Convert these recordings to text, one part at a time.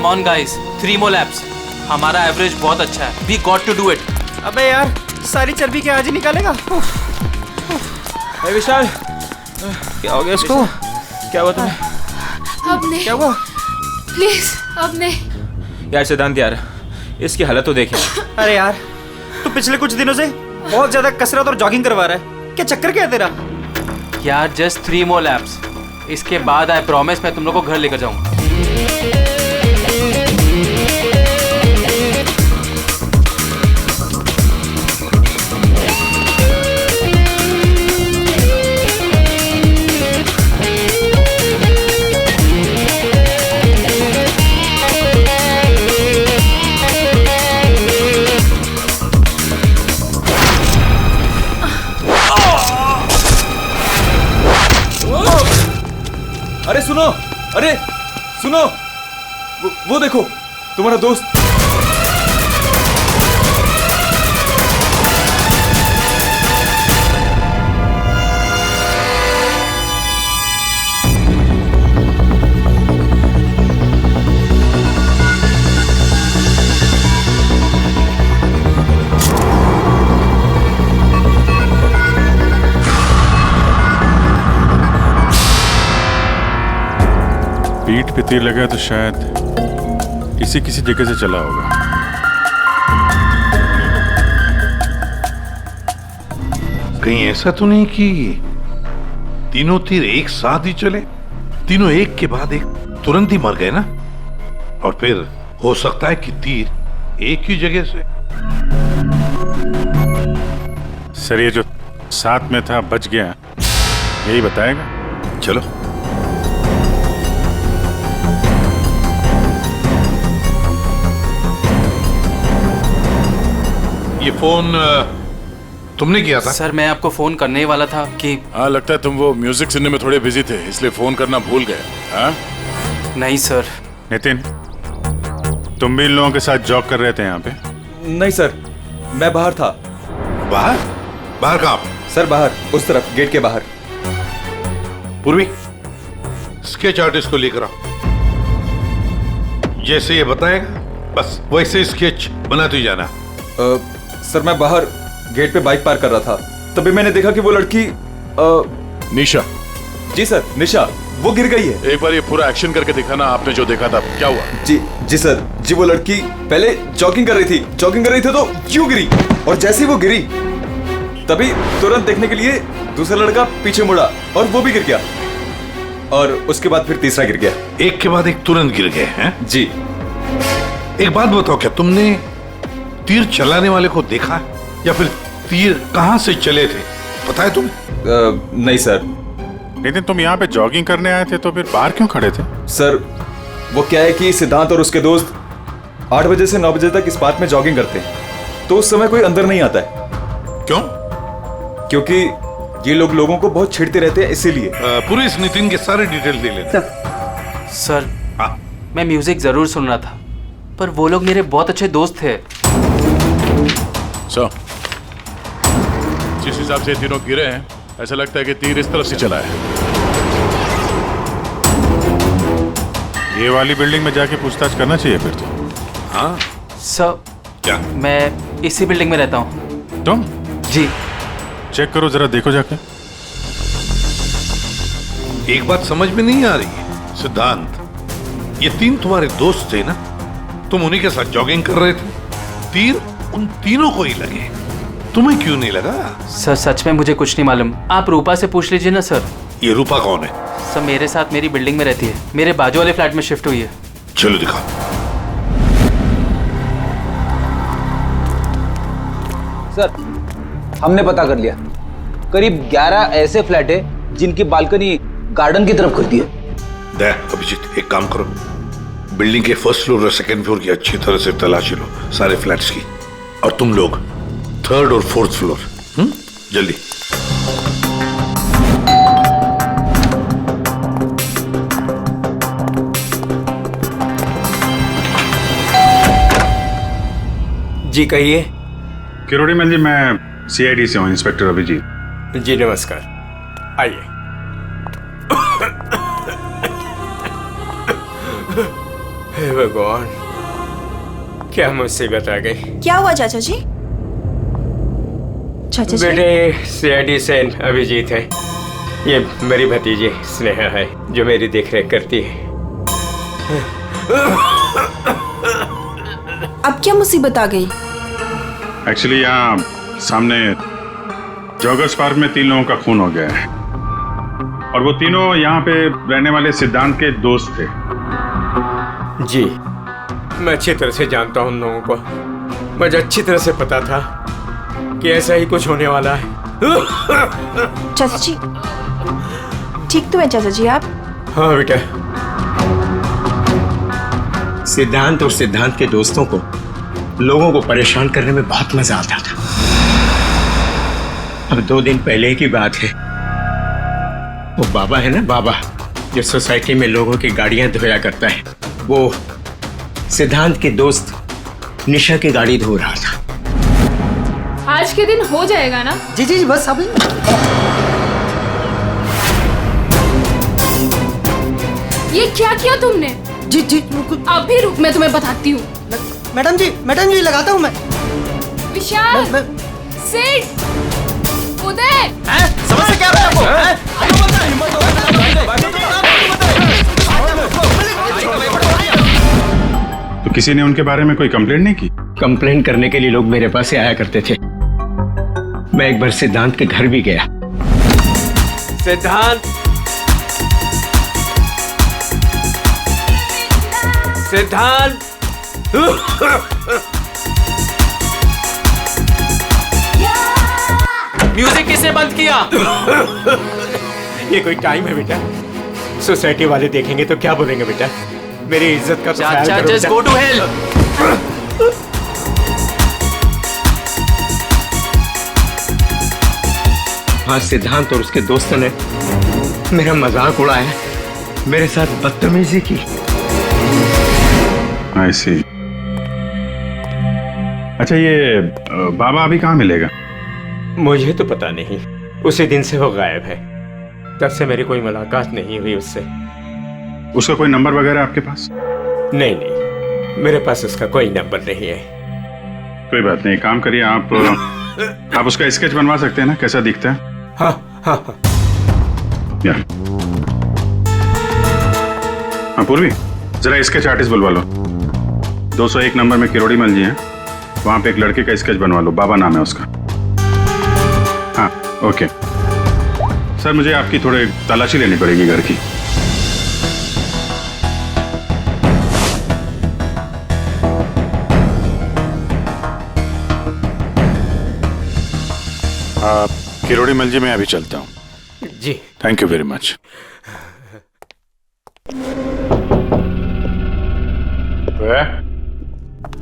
On guys, 3 more laps. हमारा average बहुत अच्छा है. We got to do it. अबे यार, सारी चर्बी क्या आज ही निकालेगा? विशाल, क्या हो गया इसको? क्या हुआ तुम्हें? अब नहीं. क्या हुआ? प्लीज अब नहीं. यार सिद्धांत यार, इसकी हालत तो देखे. अरे यार, तू पिछले कुछ दिनों से बहुत ज्यादा कसरत और जॉगिंग करवा रहा है. क्या चक्कर क्या है तेरा? यार जस्ट 3 more laps. इसके बाद आई प्रॉमिस मैं तुम लोग को घर लेकर जाऊंगा. अरे सुनो, अरे सुनो, वो देखो तुम्हारा दोस्त. पीठ पे तीर लगा तो शायद इसी किसी जगह से चला होगा. कहीं ऐसा तो नहीं कि तीनों तीर एक साथ ही चले? तीनों एक के बाद एक तुरंत ही मर गए ना? और फिर हो सकता है कि तीर एक ही जगह से. सर ये जो साथ में था बच गया, यही बताएगा. चलो. ये फोन तुमने किया था? सर मैं आपको फोन करने ही वाला था कि हाँ, लगता है तुम वो म्यूजिक सुनने में थोड़े बिजी थे, इसलिए फोन करना भूल गए. हाँ? नहीं सर. नितिन, तुम भी इन लोगों के साथ जॉब कर रहे थे यहाँ पे? नहीं सर, मैं बाहर था. बाहर? बाहर कहाँ? सर बाहर, उस तरफ, गेट के बाहर. पूर्वी, स्केच आर्टिस्ट को लेकर आओ. जैसे ये बताएगा बस वैसे स्केच बनाते ही जाना. सर मैं बाहर गेट पे बाइक पार्क कर रहा था, तभी मैंने देखा कि वो लड़की निशा. जी सर, निशा, वो गिर गई है. एक बार ये पूरा एक्शन करके दिखाना, आपने जो देखा था क्या हुआ? जी सर, जी वो लड़की पहले जॉगिंग कर रही थी तो यूं गिरी, और जैसे ही वो गिरी तभी तुरंत देखने के लिए दूसरा लड़का पीछे मुड़ा और वो भी गिर गया, और उसके बाद फिर तीसरा गिर गया. एक के बाद एक तुरंत गिर गए हैं? जी. एक बात बताओ, क्या तुमने तीर चलाने वाले को देखा है? या फिर तीर कहां से चले थे, पता है तुम्हें? नहीं सर. नितिन, तुम यहाँ पे जॉगिंग करने आए थे तो फिर बाहर क्यों खड़े थे? सर वो क्या है कि सिद्धांत और उसके दोस्त 8 बजे से 9 बजे तक इस पार्क में जॉगिंग करते हैं, तो उस समय कोई अंदर नहीं आता है. क्यों? क्योंकि ये लोगों को बहुत छेड़ते रहते हैं, इसीलिए. पूरे इस नितिन के सारे डिटेल दे लेते. सर हाँ. मैं म्यूजिक जरूर सुन रहा था, पर वो लोग मेरे बहुत अच्छे दोस्त थे. सो जिस हिसाब से तीनों गिरे हैं, ऐसा लगता है कि तीर इस तरफ से चला है. ये वाली बिल्डिंग में जाके पूछताछ करना चाहिए फिर तो. हाँ. सर क्या? मैं इसी बिल्डिंग में रहता हूँ. तुम? जी. चेक करो जरा, देखो जाके. एक बात समझ में नहीं आ रही है सिद्धांत, ये तीन तुम्हारे दोस्त थे ना? तुम उन्हीं के साथ जॉगिंग कर रहे थे, तीर उन तीनों को ही लगे, तुम्हें क्यों नहीं लगा? सर सच में मुझे कुछ नहीं मालूम, आप रूपा से पूछ लीजिए ना सर. ये रूपा कौन है? सर मेरे साथ मेरी बिल्डिंग में रहती है, मेरे बाजू वाले फ्लैट में शिफ्ट हुई है. चलो दिखाओ. सर हमने पता कर लिया, करीब 11 ऐसे फ्लैट है जिनकी बालकनी गार्डन की तरफ करती है. देख अभिजीत, एक काम करो, बिल्डिंग के फर्स्ट फ्लोर और सेकंड फ्लोर की अच्छी तरह से तलाशी लो, सारे फ्लैट्स की, और तुम लोग 3rd और 4th फ्लोर. जल्दी. जी कहिए. किरोड़ी मैन जी, मैं CID से हूँ, इंस्पेक्टर अभिजीत. जी नमस्कार, आइए. हे भगवान, क्या मुसीबत आ गई। क्या हुआ चाचा जी? चाचा जी, बेटे सीआईडी से अभिजीत है, ये मेरी भतीजी स्नेहा है जो मेरी देखरेख करती है। अब क्या मुसीबत आ गई? एक्चुअली यहाँ सामने जॉगर्स पार्क में 3 लोगों का खून हो गया है और वो तीनों यहाँ पे रहने वाले सिद्धांत के दोस्त थे। जी, मैं अच्छी तरह से जानता हूँ उन लोगों को। मुझे अच्छी तरह से पता था कि ऐसा ही कुछ होने वाला है। चाचा जी ठीक तो है चाचा जी आप? हाँ बेटा, सिद्धांत और सिद्धांत के दोस्तों को लोगों को परेशान करने में बहुत मजा आता था। अब 2 दिन पहले की बात है, वो बाबा है ना, बाबा जो सोसाइटी में लोगों की गाड़ियां धोया करता है, वो सिद्धांत के दोस्त निशा की गाड़ी धो रहा था। आज के दिन हो जाएगा ना? जी जी जी बस अभी। ये क्या किया तुमने? जी जी अभी रुक, मैं तुम्हें बताती हूँ। मैडम जी लगाता हूँ मैं। विशाल, सिड, उदय, समझ से क्या तो किसी ने उनके बारे में कोई कंप्लेंट नहीं की? कंप्लेंट करने के लिए लोग मेरे पास से आया करते थे। मैं एक बार सिद्धांत के घर भी गया। सिद्धांत, सिद्धांत, म्यूजिक किसने बंद किया? ये कोई टाइम है बेटा? सोसाइटी वाले देखेंगे तो क्या बोलेंगे बेटा? मेरी इज्जत का तो ख्याल चाचा, करो जस्ट बेटा। Go to hell. हाँ, सिद्धांत और उसके दोस्तों ने मेरा मजाक उड़ाया, मेरे साथ बदतमीजी की। I see। अच्छा, ये बाबा अभी कहाँ मिलेगा? मुझे तो पता नहीं, उसी दिन से वो गायब है। तब से मेरी कोई मुलाकात नहीं हुई उससे। उसका कोई नंबर वगैरह आपके पास? नहीं नहीं, मेरे पास उसका कोई नंबर नहीं है। कोई बात नहीं, काम करिए आप उसका स्केच बनवा सकते हैं ना, कैसा दिखता है? हाँ हाँ हाँ। हाँ पूर्वी, जरा स्केच आर्टिस्ट बुलवा लो। 201 नंबर में किरोड़ी मल जी हैं, वहां पे एक लड़के का स्केच बनवा लो, बाबा नाम है उसका। हाँ ओके सर, मुझे आपकी थोड़ी तलाशी लेनी पड़ेगी घर की। किरोड़ी मल जी, मैं अभी चलता हूँ। जी थैंक यू वेरी मच।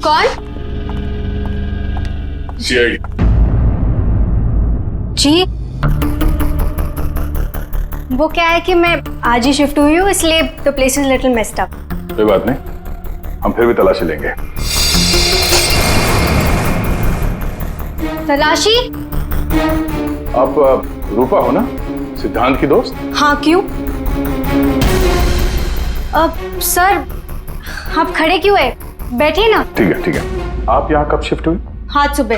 कौन? सीआईडी। जी, वो क्या है कि मैं आज ही शिफ्ट हुई हूँ, इसलिए the place is little messed up. कोई बात नहीं, हम फिर भी तलाशी लेंगे। तलाशी? आप रूपा हो ना, सिद्धांत की दोस्त? हाँ, क्यों? सर, आप खड़े क्यों है? बैठिए ना। ठीक है ठीक है। आप यहाँ कब शिफ्ट हुई? आज सुबह,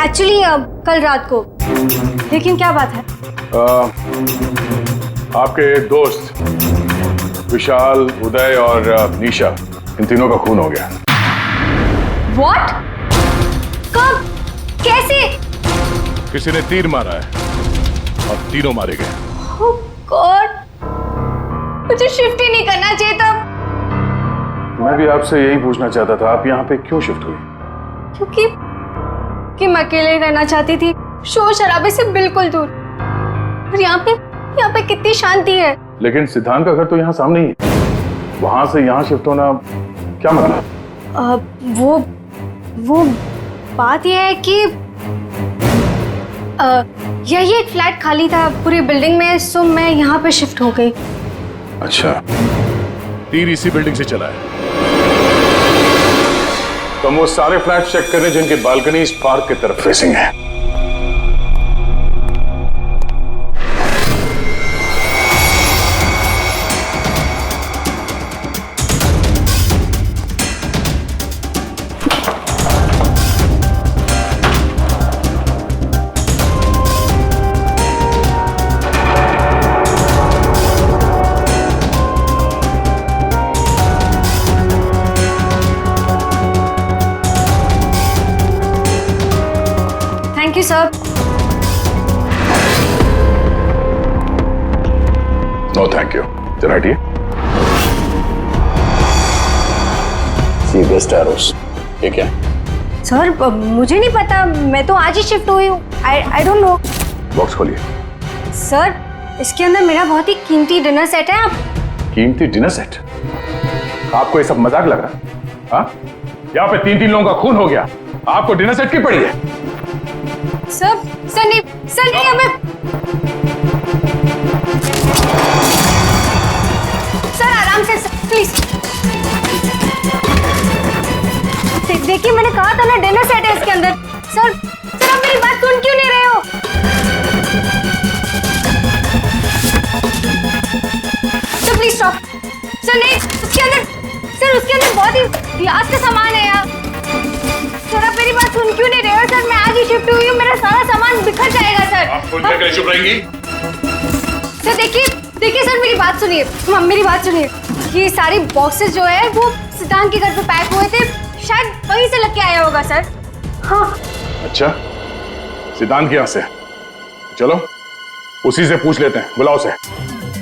एक्चुअली कल रात को। लेकिन क्या बात है? आपके दोस्त विशाल, उदय और निशा, इन तीनों का खून हो गया। What? कब? कैसे? किसी ने तीर मारा है और तीनों मारे गए। Oh God! मुझे शिफ्ट ही नहीं करना चाहिए था। मैं भी आपसे यही पूछना चाहता था, आप यहाँ पे क्यों शिफ्ट हुई? क्योंकि मैं अकेले रहना चाहती थी, शोर शराबे से बिल्कुल दूर। और यहाँ पे कितनी शांति है। लेकिन सिद्धांत का घर तो यहाँ सामने ही है, वहां से यहाँ शिफ्ट होना क्या मतलब? वो बात यह है कि यही एक फ्लैट खाली था पूरी बिल्डिंग में, सो मैं यहाँ पे शिफ्ट हो गई। अच्छा, तीर इसी बिल्डिंग से चला है। तो हम वो सारे फ्लैट चेक करें जिनकी बालकनी इस पार्क की तरफ फेसिंग है। सर। No thank you. चल हटिए। सी बेस्ट एरोस, ये क्या है? सर मुझे नहीं पता, मैं तो आज ही शिफ्ट हुई हूँ। I don't know. बॉक्स खोलिए। सर इसके अंदर मेरा बहुत ही कीमती डिनर सेट है। आप कीमती डिनर सेट? आपको ये सब मजाक लग रहा है? हाँ? यहाँ पे 3-3 लोगों का खून हो गया, आपको डिनर सेट की पड़ी है? सर नहीं हमें। सर आराम से प्लीज। देखिए मैंने कहा था ना डिनर सेट है इसके अंदर। सर आप मेरी बात सुन क्यों नहीं रहे हो? Sir please stop. सर नहीं, उसके अंदर बहुत ही ग्लास का सामान है यार। सर आप मेरी बात सुन क्यों नहीं रहे हो? सर मैं आज ही शिफ्ट हुई हूँ, मेरा सारा सामान बिखर जाएगा सर। आप खुद कैसे चुप रहेंगी? सर देखिए सर मेरी बात सुनिए। ये सारी बॉक्सेस जो है वो सिद्धांत के घर पे पैक हुए थे, शायद वहीं से लेके आया होगा सर। हाँ। अच्छा, सिद्धांत के यहाँ से? चलो उसी से पूछ लेते हैं, बुलाओ उसे।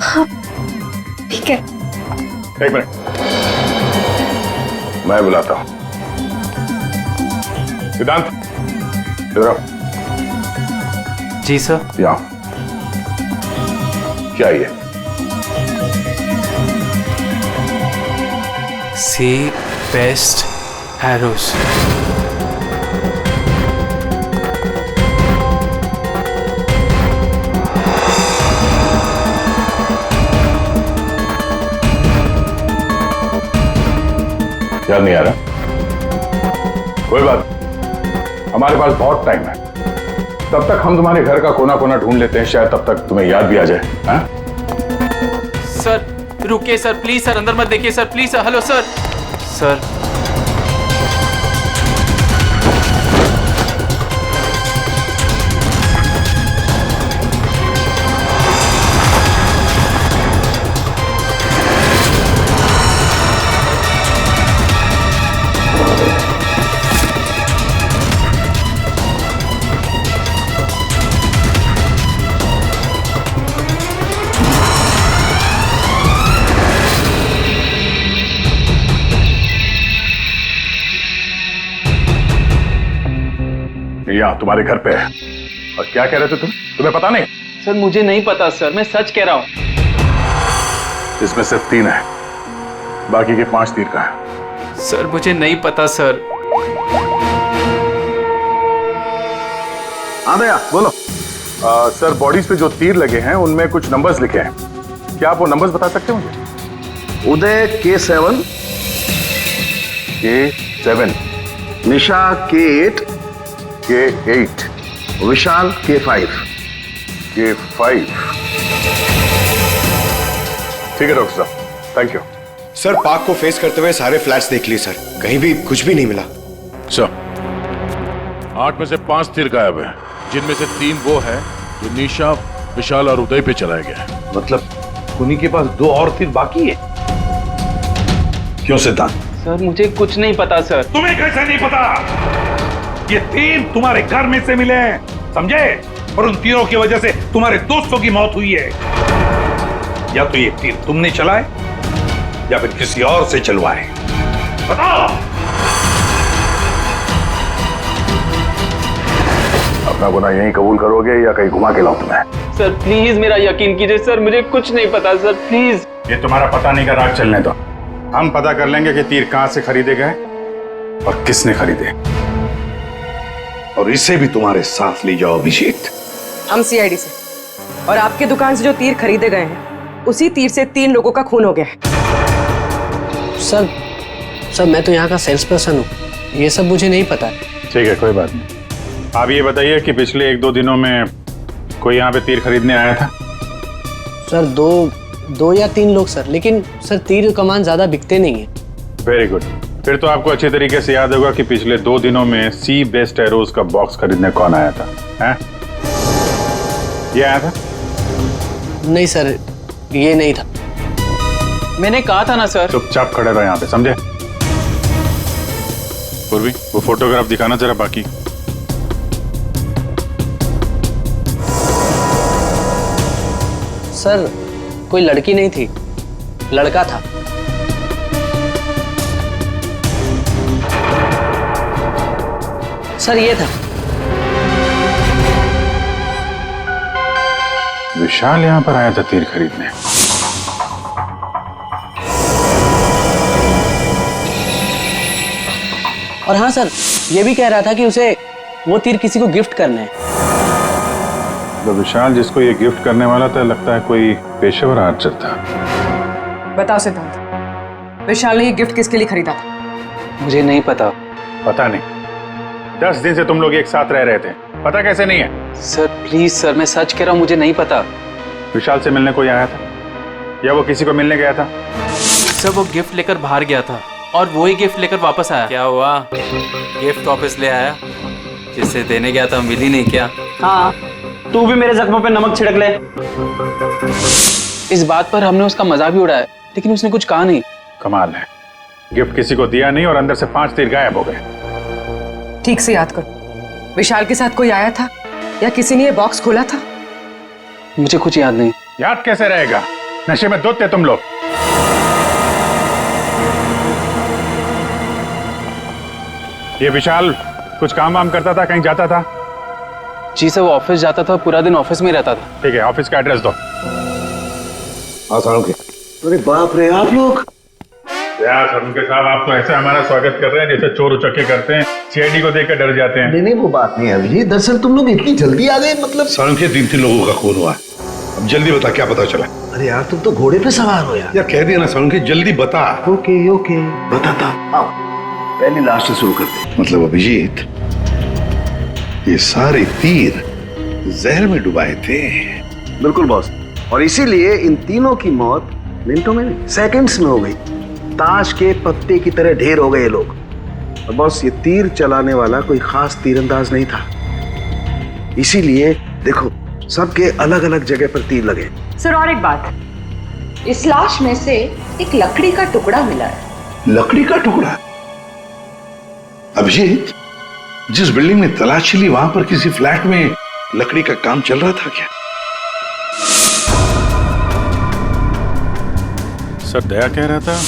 हाँ ठीक है। एक मिनट, मैं बुलाता हूं। सिद्धांत इधर आओ। जी सर। यहाँ क्या ये? सी बेस्ट एरोस। याद नहीं आ रहा? कोई बात, हमारे पास बहुत टाइम है, तब तक हम तुम्हारे घर का कोना कोना ढूंढ लेते हैं, शायद तब तक तुम्हें याद भी आ जाए। हाँ? सर रुकिए सर, प्लीज सर, अंदर मत देखिए sir, please sir. Hello sir. Sir यहाँ तुम्हारे घर पे है। और क्या कह रहे थे तुम? तुम्हें पता नहीं? सर मुझे नहीं पता सर, मैं सच कह रहा हूँ। इसमें सिर्फ 3 है, बाकी के 5 तीर का है। सर मुझे नहीं पता सर। हाँ भैया बोलो। सर बॉडीज पे जो तीर लगे हैं उनमें कुछ नंबर्स लिखे हैं, क्या आप वो नंबर्स बता सकते हो मुझे? उदय K7, K7, निशा K8, K8, विशाल K5। K5। ठीक है डॉक्टर साहब, थैंक यू। सर पार्क को फेस करते हुए सारे फ्लैट्स देख लिए सर, कहीं भी कुछ भी नहीं मिला। सर 8 में से 5 तीर गायब है, जिनमें से 3 वो है जो निशा, विशाल और उदय पे चलाया गया है। मतलब उन्हीं के पास 2 और तीर बाकी है? क्यों सिद्धांत? सर मुझे कुछ नहीं पता सर। तुम्हें कैसे नहीं पता? ये तीर तुम्हारे घर में से मिले हैं, समझे? और उन तीरों की वजह से तुम्हारे दोस्तों की मौत हुई है। या तो ये तीर तुमने चलाए या फिर किसी और से चलवाए, बताओ। अपना गुनाह यहीं कबूल करोगे या कहीं घुमा के लाऊं तुम्हें? सर प्लीज मेरा यकीन कीजिए सर, मुझे कुछ नहीं पता सर, प्लीज। ये तुम्हारा पता नहीं का राग चलने दो, हम पता कर लेंगे कि तीर कहां से खरीदे गए और किसने खरीदे। और इसे भी तुम्हारे साथ ले जाओ अभिषेक। हम सीआईडी से, और आपके दुकान से जो तीर खरीदे गए हैं उसी तीर से 3 लोगों का खून हो गया है। सर मैं तो यहाँ का सेल्स पर्सन हूँ, ये सब मुझे नहीं पता। ठीक है कोई बात नहीं। आप ये बताइए कि पिछले 1-2 दिनों में कोई यहाँ पे तीर खरीदने आया था? सर 2 या 3 लोग सर, लेकिन सर तीर कमान ज्यादा बिकते नहीं है। वेरी गुड, फिर तो आपको अच्छे तरीके से याद होगा कि पिछले 2 दिनों में सी बेस्ट एरोस का बॉक्स खरीदने कौन आया था? हैं? ये आया था? नहीं सर, ये नहीं था। मैंने कहा था ना सर। चुपचाप खड़े रहो यहाँ पे, समझे? पूर्वी वो फोटोग्राफ दिखाना जरा। बाकी सर कोई लड़की नहीं थी, लड़का था। सर ये था। विशाल यहाँ पर आया था तीर खरीदने। और हाँ सर, ये भी कह रहा था कि उसे वो तीर किसी को गिफ्ट करने हैं। तो विशाल जिसको ये गिफ्ट करने वाला था, लगता है कोई पेशेवर आर्चर था। बताओ सिद्धांत, विशाल ने ये गिफ्ट किसके लिए खरीदा था? मुझे नहीं पता। पता नहीं? 10 दिन से तुम लोग एक साथ रह रहे थे, पता कैसे नहीं है? सर प्लीज सर, मैं सच कह रहा हूँ, मुझे नहीं पता। विशाल से मिलने कोई आया था या वो किसी को मिलने गया था? सर वो गिफ्ट लेकर बाहर गया था और वो ही गिफ्ट लेकर वापस आया। क्या हुआ, गिफ्ट वापस ले आया? जिससे देने गया था मिली नहीं क्या? हाँ, तू भी मेरे जख्मों पे नमक छिड़क ले। इस बात पर हमने उसका मजाक भी उड़ाया, लेकिन उसने कुछ कहा नहीं। कमाल है, गिफ्ट किसी को दिया नहीं और अंदर से 5 तीर गायब हो गए। ठीक से याद करो, विशाल के साथ कोई आया था या किसी ने ये बॉक्स खोला था? मुझे कुछ याद नहीं। याद कैसे रहेगा, नशे में धुत थे तुम लोग। ये विशाल कुछ काम वाम करता था, कहीं जाता था? जी सर, वो ऑफिस जाता था, पूरा दिन ऑफिस में रहता था। ठीक है, ऑफिस का एड्रेस दो। अरे बाप रे, आप लोग यार उनके साहब, आप तो ऐसे हमारा स्वागत कर रहे हैं जैसे चोर उचक्के करते हैं, सीआईडी को देखकर डर जाते हैं। नहीं वो बात नहीं है अभी। दरअसल तुम लोग इतनी जल्दी आ गए, मतलब के 3 लोगों का खून हुआ है। अब जल्दी बता, क्या पता चला? अरे यार तुम तो घोड़े पे सवार हो यार। कह दिया ना सड़के, जल्दी बता। ओके बताता। आओ पहले लास्ट से शुरू करते। मतलब अभिजीत, ये सारे तीर जहर में डुबाए थे। बिल्कुल बॉस, और इसीलिए इन तीनों की मौत मिनटों में नहीं, सेकंड्स में हो गई। ताश के पत्ते की तरह ढेर हो गए ये लोग। और बॉस, ये तीर चलाने वाला कोई खास तीरंदाज नहीं था, इसीलिए देखो सबके अलग अलग जगह पर तीर लगे। सर और एक बात, इस लाश में से एक लकड़ी का टुकड़ा मिला है। लकड़ी का टुकड़ा? अभिजीत, जिस बिल्डिंग में तलाशी ली वहां पर किसी फ्लैट में लकड़ी का काम चल रहा था क्या? सर दया कह रहा था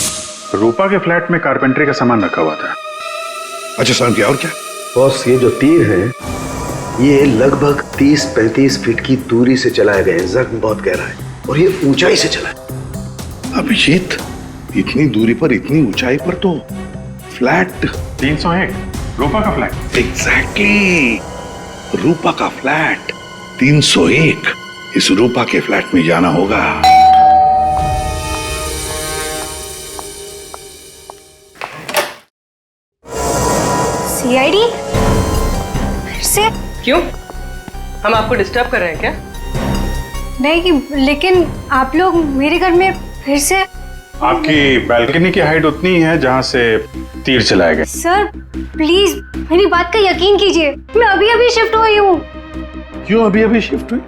रूपा के फ्लैट में कारपेंटरी का सामान रखा हुआ था। अच्छा सर, क्या और क्या? बॉस, ये जो तीर है ये लगभग 30-35 फीट की दूरी से चलाए गए। जख्म बहुत गहरा है और ये ऊंचाई से चला है। अभिजीत, इतनी दूरी पर, इतनी ऊंचाई पर तो फ्लैट 301 रूपा का फ्लैट। एग्जैक्टली, रूपा का फ्लैट 301। इस रूपा के फ्लैट में जाना होगा। सीआईडी? फिर से? क्यों, हम आपको डिस्टर्ब कर रहे हैं क्या? नहीं, लेकिन आप लोग मेरे घर में फिर से। आपकी बालकनी की हाइट उतनी है जहां से तीर चलाए गए। सर प्लीज मेरी बात का यकीन कीजिए, मैं अभी अभी शिफ्ट हुई हूँ। क्यों अभी अभी शिफ्ट हुई?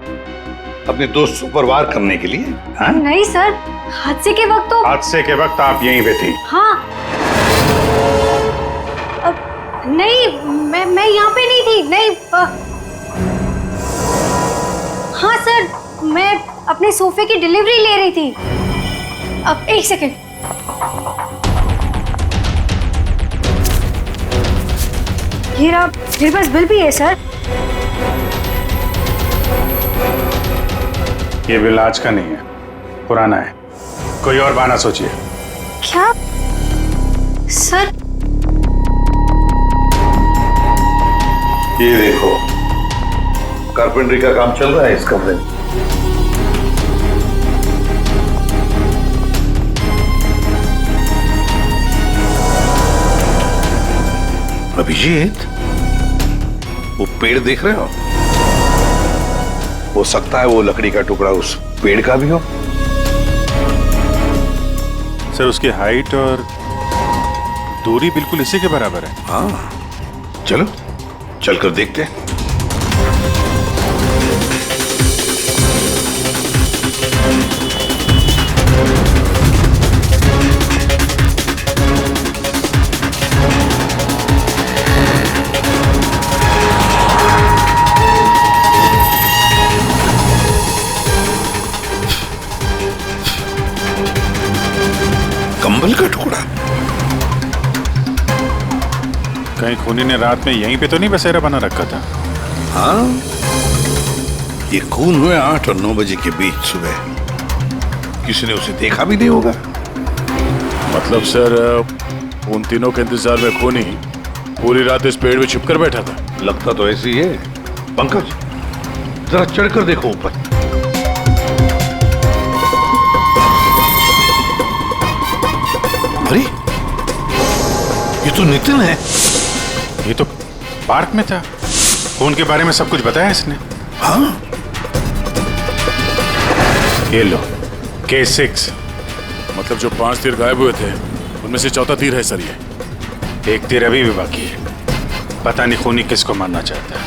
अपने दोस्त पर वार करने के लिए? हाँ? नहीं सर, हादसे के वक्त तो। हादसे के वक्त आप यहीं पे थी? हाँ। नहीं, मैं यहाँ पे नहीं थी। नहीं हाँ सर, मैं अपने सोफे की डिलीवरी ले रही थी। अब एक सेकंड। ये रहा, मेरे पास बिल भी है सर। ये बिल आज का नहीं है, पुराना है। कोई और बहाना सोचिए। क्या सर? ये देखो, कारपेंटरी का काम चल रहा है इस कमरे में। अभिजीत, वो पेड़ देख रहे हो सकता है वो लकड़ी का टुकड़ा उस पेड़ का भी हो। सर उसकी हाइट और दूरी बिल्कुल इसी के बराबर है। हाँ, चलो चलकर देखते हैं। खूनी ने रात में यहीं पे तो नहीं बसेरा बना रखा था? हाँ, ये खून हुए 8 और 9 बजे के बीच सुबह। किसी ने उसे देखा भी नहीं होगा। मतलब सर उन तीनों के इंतजार में खूनी पूरी रात इस पेड़ में छिपकर बैठा था? लगता तो ऐसे ही है। पंकज, जरा चढ़कर देखो ऊपर। अरे, ये तो नितिन है। ये तो पार्क में था। खून के बारे में सब कुछ बताया इसने। हाँ, ये लो K6। मतलब जो 5 तीर गायब हुए थे उनमें से चौथा तीर है सर ये। एक तीर अभी भी बाकी है। पता नहीं खूनी किसको मारना चाहता है।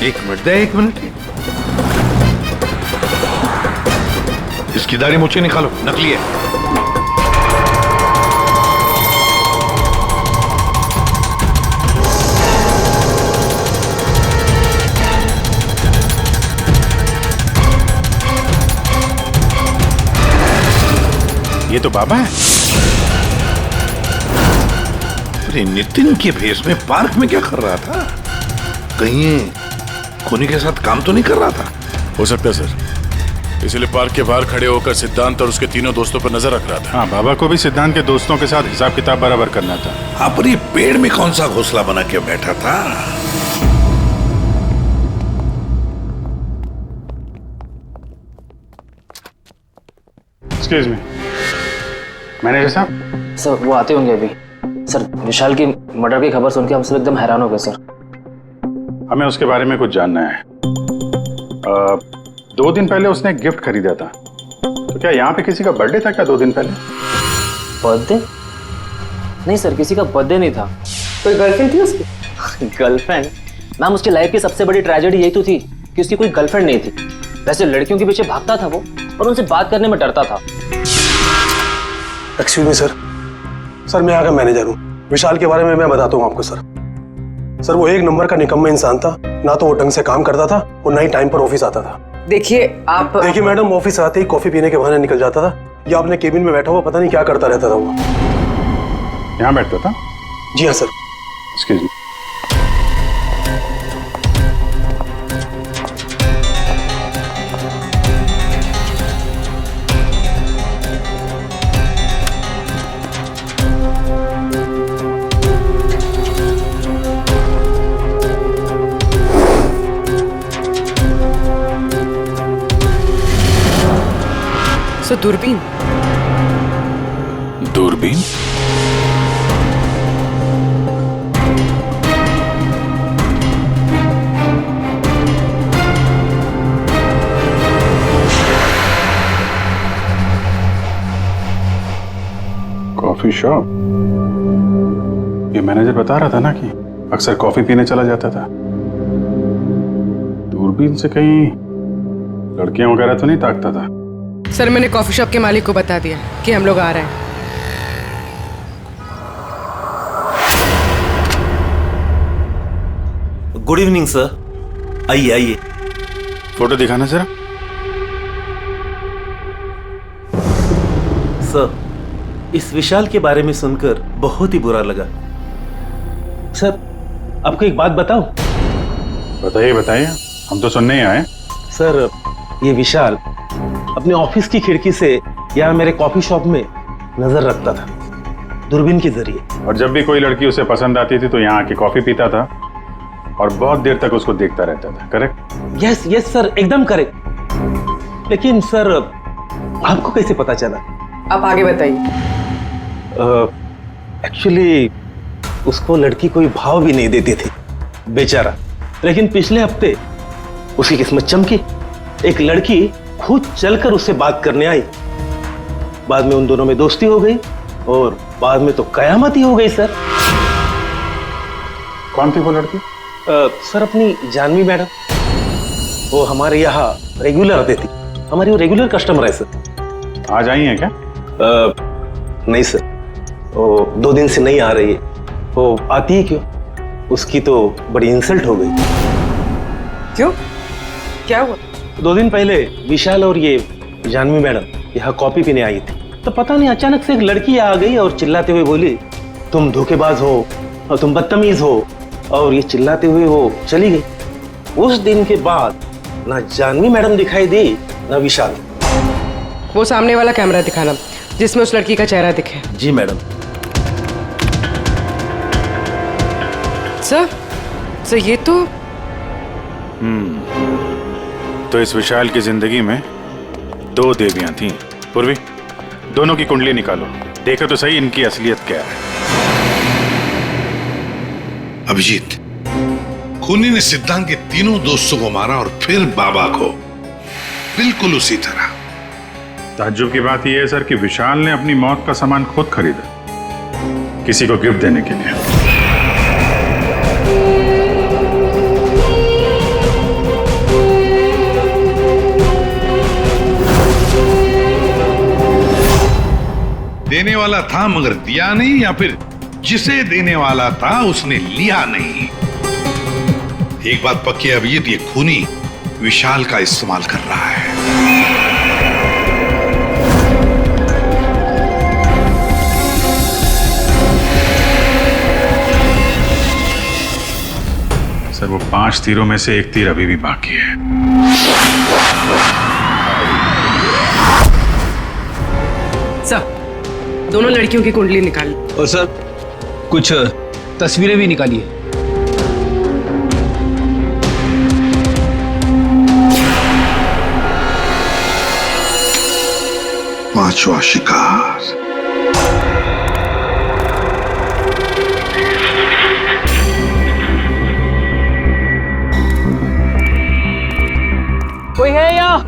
1 मिनट दे, 1 मिनट। इसकी दाढ़ी मूछें निकालो, नकली है। ये तो बाबा है। अरे नितिन के भेष में पार्क में क्या कर रहा था? कहीं ये खूनी के साथ काम तो नहीं कर रहा था? हो सकता है सर, इसलिए पार्क के बाहर खड़े होकर सिद्धांत और उसके तीनों दोस्तों पर नजर रख रहा था। हाँ, बाबा को भी सिद्धांत के दोस्तों के साथ हिसाब किताब बराबर करना था। हाँ, पर ये पेड़ में कौन सा घोंसला बना के बैठा था? एक्सक्यूज मी, मैनेजर साहब। सर वो आते होंगे अभी। सर विशाल की मर्डर की खबर सुन के हम सब एकदम हैरान हो गए सर। हमें उसके बारे में कुछ जानना है। 2 दिन पहले उसने एक गिफ्ट खरीदा था, तो क्या यहाँ पे किसी का बर्थडे था क्या 2 दिन पहले? बर्थडे? नहीं सर, किसी का बर्थडे नहीं था। कोई गर्लफ्रेंड थी उसकी? गर्लफ्रेंड? मैम उसकी लाइफ की सबसे बड़ी ट्रेजेडी यही तो थी कि उसकी कोई गर्लफ्रेंड नहीं थी। वैसे लड़कियों के पीछे भागता था वो और उनसे बात करने में डरता था। एक्सक्यूज मी सर, सर मैं यहाँ का मैनेजर हूँ। विशाल के बारे में मैं बताता हूँ आपको सर। सर वो 1 नंबर का निकम्मा इंसान था। ना तो वो ढंग से काम करता था और ना ही टाइम पर ऑफिस आता था। देखिए आप, देखिए मैडम, ऑफिस आते ही कॉफी पीने के बहाने निकल जाता था या अपने केबिन में बैठा हुआ पता नहीं क्या करता रहता था वो। यहाँ बैठता था? जी हाँ सर। Excuse me. सो दूरबीन? दूरबीन? Coffee shop? ये मैनेजर बता रहा था ना कि अक्सर कॉफी पीने चला जाता था। दूरबीन से कहीं लड़कियां वगैरह तो नहीं ताकता था? सर मैंने कॉफी शॉप के मालिक को बता दिया कि हम लोग आ रहे हैं। गुड इवनिंग सर, आइए आइए। फोटो दिखाना जरा। सर इस विशाल के बारे में सुनकर बहुत ही बुरा लगा। सर आपको एक बात बताऊं? बताइए बताइए, हम तो सुनने ही आए। सर ये विशाल अपने ऑफिस की खिड़की से यहाँ मेरे कॉफी शॉप में नजर रखता था, दूरबीन के जरिए। और जब भी कोई लड़की उसे पसंद आती थी तो यहाँ आके कॉफी पीता था और बहुत देर तक उसको देखता रहता था। करेक्ट? यस यस सर, एकदम करेक्ट। लेकिन सर आपको कैसे पता चला? आप आगे बताइए। एक्चुअली उसको लड़की कोई भाव भी नहीं देती थी बेचारा। लेकिन पिछले हफ्ते उसकी किस्मत चमकी। एक लड़की खुद चलकर उससे बात करने आई। बाद में उन दोनों में दोस्ती हो गई और बाद में तो कयामत ही हो गई सर। कौन थी वो लड़की? सर अपनी जानवी मैडम। वो हमारे यहाँ रेगुलर आती थी, हमारी वो रेगुलर कस्टमर है सर। आज आई है क्या? नहीं सर, वो 2 दिन से नहीं आ रही है। वो आती है क्यों? उसकी तो बड़ी इंसल्ट हो गई। क्यों? क्या हुआ? 2 दिन पहले विशाल और ये जानवी मैडम यहाँ कॉफी पीने आई थी, तो पता नहीं अचानक से एक लड़की आ गई और चिल्लाते हुए बोली, तुम धोखेबाज हो और तुम बदतमीज हो, और ये चिल्लाते हुए वो चली गई। उस दिन के बाद ना जानवी मैडम दिखाई दी ना विशाल। वो सामने वाला कैमरा दिखाना जिसमें उस लड़की का चेहरा दिखे। जी मैडम। सर ये तो तो इस विशाल की जिंदगी में 2 देवियां थीं। पूर्वी, दोनों की कुंडली निकालो, देखो तो सही इनकी असलियत क्या है। अभिजीत, खूनी ने सिद्धांत के तीनों दोस्तों को मारा और फिर बाबा को, बिल्कुल उसी तरह। ताज्जुब की बात यह है सर कि विशाल ने अपनी मौत का सामान खुद खरीदा, किसी को गिफ्ट देने के लिए। देने वाला था मगर दिया नहीं, या फिर जिसे देने वाला था उसने लिया नहीं। एक बात पक्की है अभिजीत, ये खूनी विशाल का इस्तेमाल कर रहा है। सर वो 5 तीरों में से एक तीर अभी भी बाकी है। सर, दोनों लड़कियों की कुंडली निकाली। और सर कुछ तस्वीरें भी निकाली है। पांचवा शिकार। कोई है यहाँ?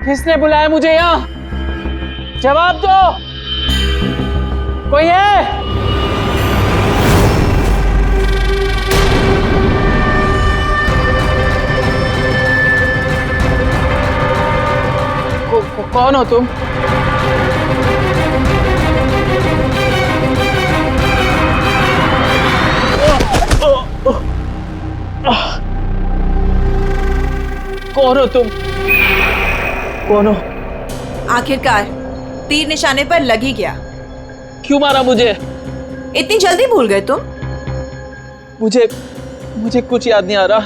किसने बुलाया मुझे यहाँ? जवाब दो। कोई है? कौन हो तुम? कौन हो तुम? कौन हो? आखिरकार तीर निशाने पर लग ही गया। क्यों मारा मुझे? इतनी जल्दी भूल गए तुम? मुझे कुछ याद नहीं आ रहा।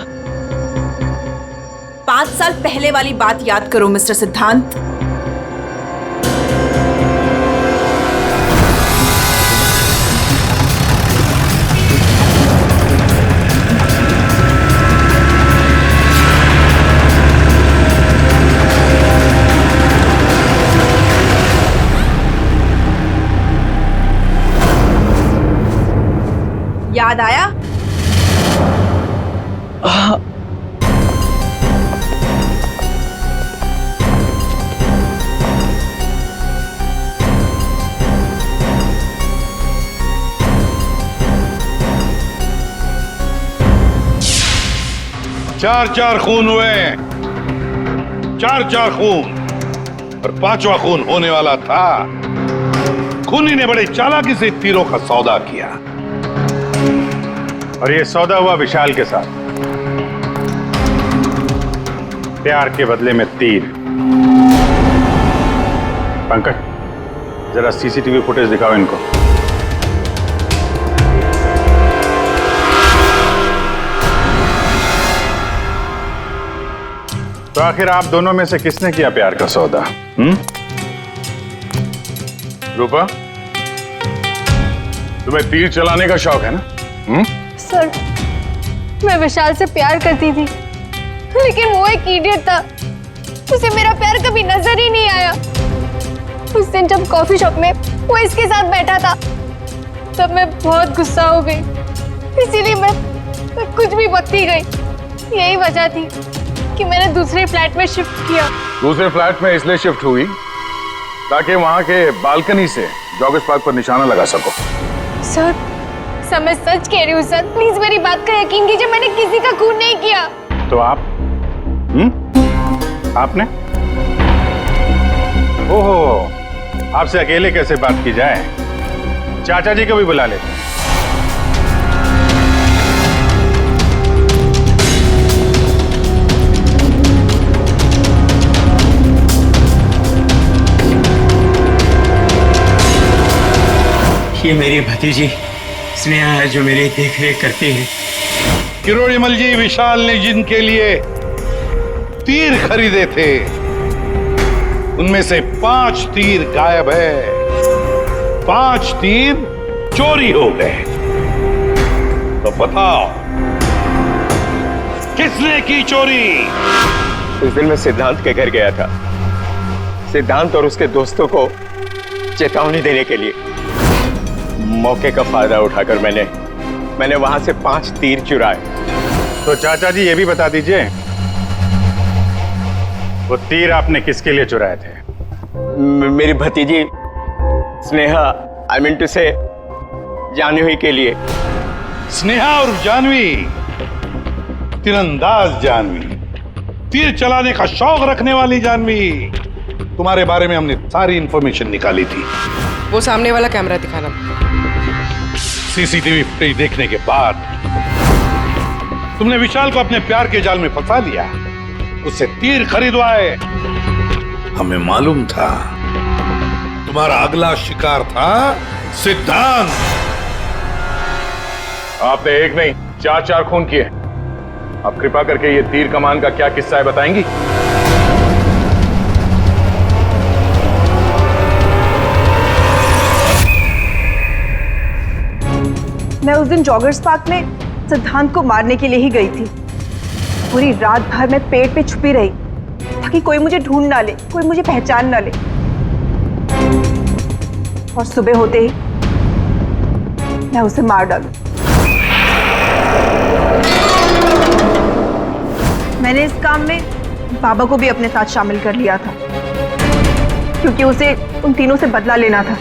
5 साल पहले वाली बात याद करो मिस्टर सिद्धांत। याद आया? चार खून हुए, 4 खून, और 5वां खून होने वाला था। खूनी ने बड़े चालाकी से तीरों का सौदा किया, और ये सौदा हुआ विशाल के साथ। प्यार के बदले में तीर। पंकज, जरा सीसीटीवी फुटेज दिखाओ इनको। तो आखिर आप दोनों में से किसने किया प्यार का सौदा? रूपा, तुम्हें तीर चलाने का शौक है ना? सर, मैं विशाल से प्यार करती थी, लेकिन वो एक इडियट था। उसे मेरा प्यार कभी नजर ही नहीं आया। उस दिन जब कॉफी शॉप में वो इसके साथ बैठा था, तब मैं बहुत गुस्सा हो गई। इसीलिए मैं कुछ भी बकती गई। यही वजह थी कि मैंने दूसरे फ्लैट में शिफ्ट किया। दूसरे फ्लैट में इसलिए शिफ्ट हुई ताकि वहां के बालकनी से जॉगर्स पार्क पर निशाना लगा सको। सर, मैं सच कह रही हूँ सर, प्लीज मेरी बात का यकीन कीजिए। मैंने किसी का खून नहीं किया। तो आप? आपने? ओहो, आपसे अकेले कैसे बात की जाए? चाचा जी को भी बुला लेते हैं। ये मेरी भतीजी स्नेहा है जो मेरी देख रेख करती है। किरोड़ीमल जी, विशाल ने जिनके लिए तीर खरीदे थे उनमें से 5 तीर गायब है। 5 तीर चोरी हो गए। तो बताओ किसने की चोरी? उस दिन मैं सिद्धांत के घर गया था, सिद्धांत और उसके दोस्तों को चेतावनी देने के लिए। मौके का फायदा उठाकर मैंने वहां से 5 तीर चुराए। तो चाचा जी ये भी बता दीजिए, वो तीर आपने किसके लिए चुराए थे? मेरी भतीजी स्नेहा, आई मीन टू से जानवी के लिए। स्नेहा और जानवी, तीरंदाज जानवी, तीर चलाने का शौक रखने वाली जानवी, तुम्हारे बारे में हमने सारी इंफॉर्मेशन निकाली थी। वो सामने वाला कैमरा दिखाना। सीसीटीवी फुटेज देखने के बाद तुमने विशाल को अपने प्यार के जाल में फंसा लिया, उससे तीर खरीदवाए। हमें मालूम था तुम्हारा अगला शिकार था सिद्धांत। आपने एक नहीं 4 खून किए। आप कृपा करके ये तीर कमान का क्या किस्सा है बताएंगी? मैं उस दिन जॉगर्स पार्क में सिद्धांत को मारने के लिए ही गई थी। पूरी रात भर मैं पेड़ पे छुपी रही ताकि कोई मुझे ढूंढ ना ले, कोई मुझे पहचान ना ले। और सुबह होते ही मैं उसे मार डालूं। मैंने इस काम में बाबा को भी अपने साथ शामिल कर लिया था क्योंकि उसे उन तीनों से बदला लेना था।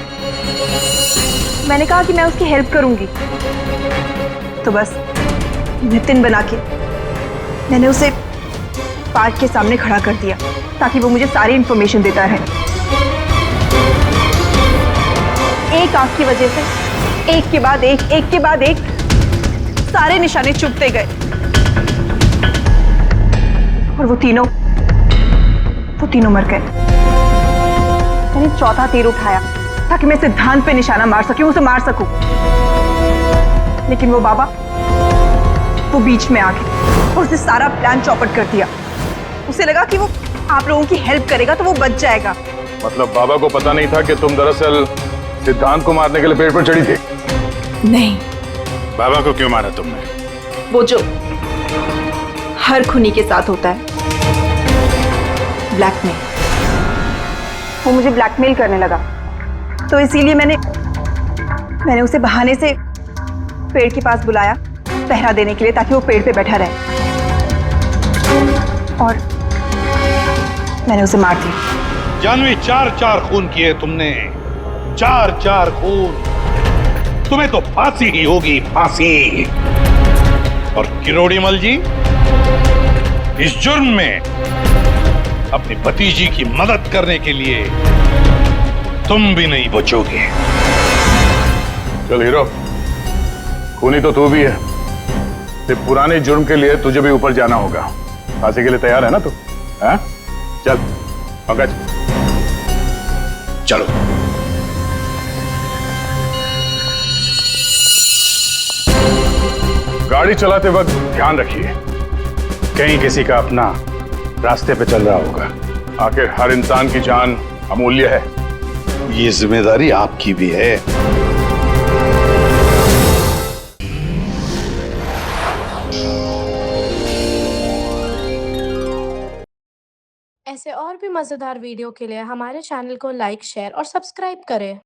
मैंने कहा कि मैं उसकी हेल्प करूंगी, तो बस नितिन बना के मैंने उसे पार्क के सामने खड़ा कर दिया ताकि वो मुझे सारी इंफॉर्मेशन देता रहे। एक आंख की वजह से एक के बाद एक सारे निशाने चुभते गए और वो तीनों मर गए। मैंने चौथा तीर उठाया ताकि मैं सिद्धांत पे निशाना मार सकूं, उसे मार सकूं, लेकिन वो बाबा वो बीच में आ गए और उसने सारा प्लान चौपट कर दिया। उसे लगा कि वो आप लोगों की हेल्प करेगा तो वो बच जाएगा। मतलब बाबा को पता नहीं था कि तुम दरअसल सिद्धांत को मारने के लिए पेड़ पर चढ़ी थी? नहीं। बाबा को क्यों मारा तुमने? वो जो हर खूनी के साथ होता है, ब्लैकमेल। वो मुझे ब्लैकमेल करने लगा, तो इसीलिए मैंने उसे बहाने से पेड़ के पास बुलाया पहरा देने के लिए ताकि वो पेड़ पे बैठा रहे, और मैंने उसे मार दिया। जानवी, 4 खून किए तुमने, 4 खून। तुम्हें तो फांसी ही होगी, फांसी। और किरोड़ीमल जी, इस जुर्म में अपनी भतीजी की मदद करने के लिए तुम भी नहीं बचोगे। चल हीरो, खूनी तो तू भी है, सिर्फ पुराने जुर्म के लिए तुझे भी ऊपर जाना होगा। फांसी के लिए तैयार है ना तू? हाँ? चल पंकज, चलो। गाड़ी चलाते वक्त ध्यान रखिए, कहीं किसी का अपना रास्ते पे चल रहा होगा। आखिर हर इंसान की जान अमूल्य है। ये जिम्मेदारी आपकी भी है। ऐसे और भी मजेदार वीडियो के लिए हमारे चैनल को लाइक, शेयर और सब्सक्राइब करें।